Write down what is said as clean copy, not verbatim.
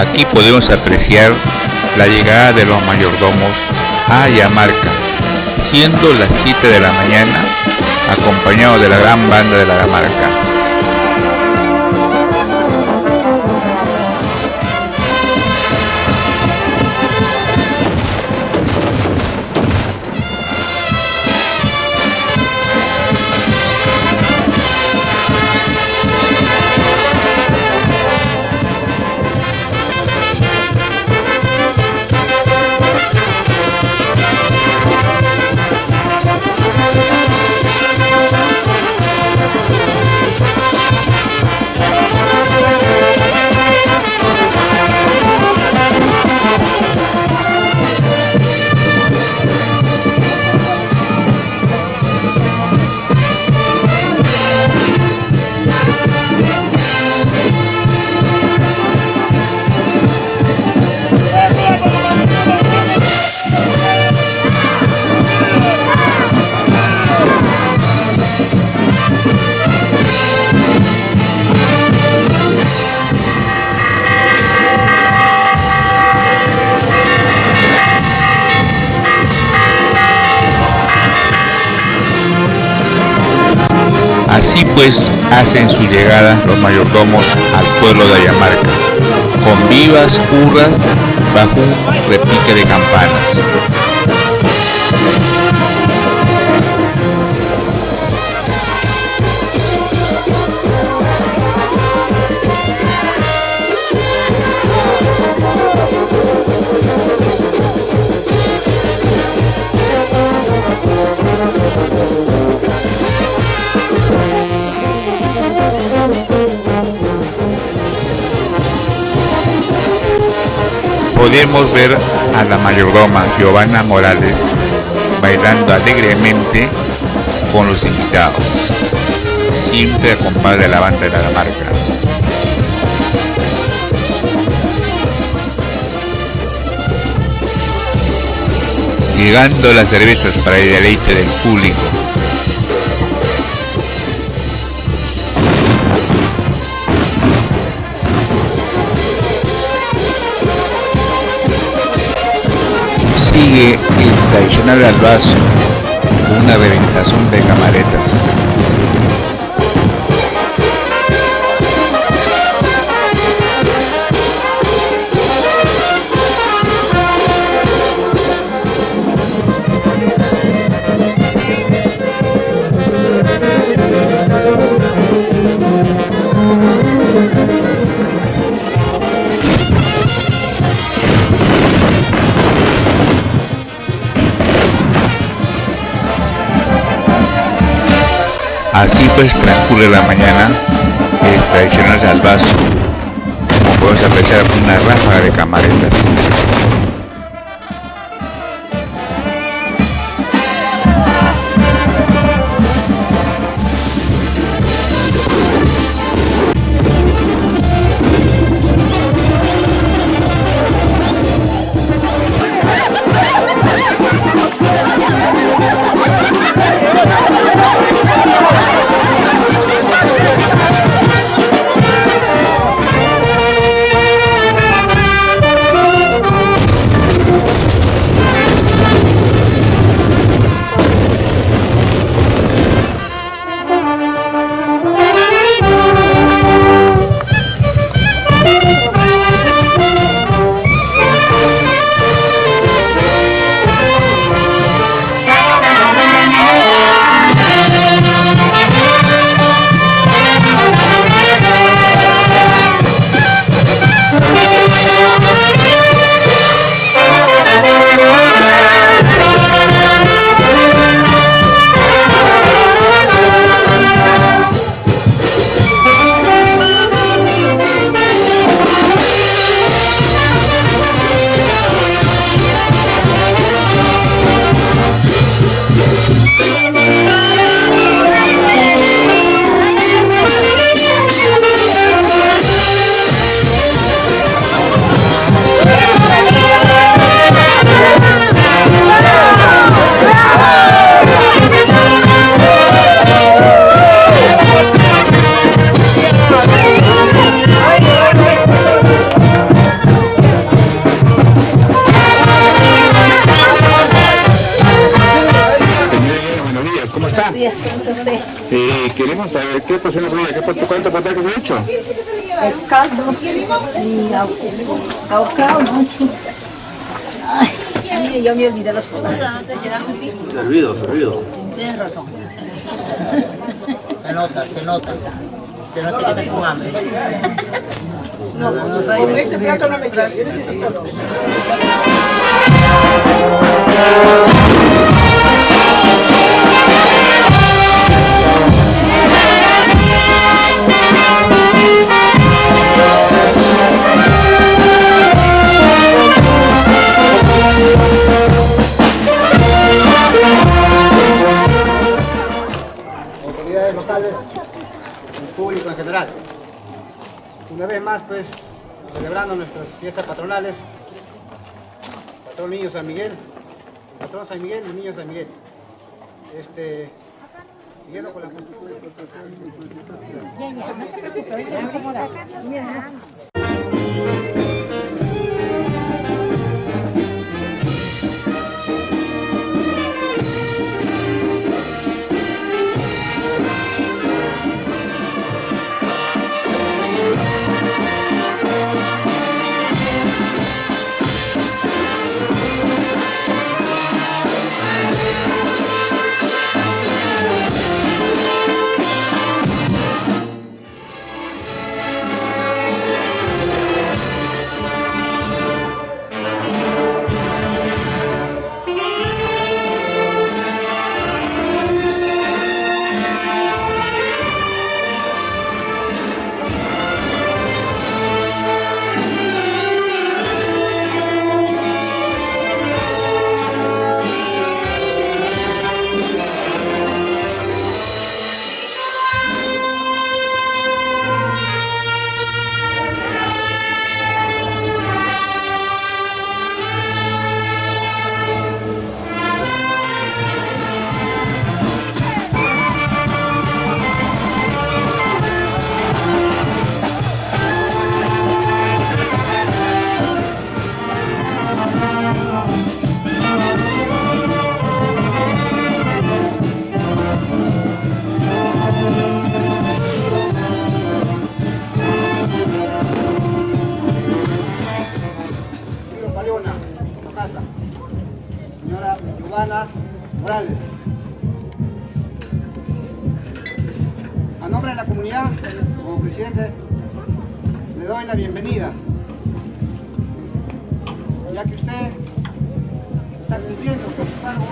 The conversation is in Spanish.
Aquí podemos apreciar la llegada de los mayordomos a Ayamarca, siendo las 7 de la mañana, acompañados de la gran banda de la Ayamarca. Así pues hacen su llegada los mayordomos al pueblo de Ayamarca, con vivas hurras bajo un repique de campanas. Podemos ver a la mayordoma Giovanna Morales bailando alegremente con los invitados, siempre acompañada de la banda de la Ayamarca. Llegando las cervezas para el deleite del público. Sigue el tradicional albazo con una reventación de camaretas. Así pues transcurre la mañana el tradicional salvazo, como podemos apreciar una ráfaga de camaretas. ¿Cómo está usted? Queremos saber qué pasó en la comida, cuánto patatas has hecho. El caldo y ahorcado mucho. Ay, yo me olvidé las palabras. Servido. Tienes razón. Se nota que estás con hambre. Con este plato no me queda, yo necesito dos. Autoridades locales y público en general. Una vez más, pues, celebrando nuestras fiestas patronales, patrón Niño San Miguel, patrón San Miguel y Niño San Miguel. Siguiendo con la constitución. Señora Giovanna Morales. A nombre de la comunidad, como presidente, le doy la bienvenida, ya que usted está cumpliendo con su cargo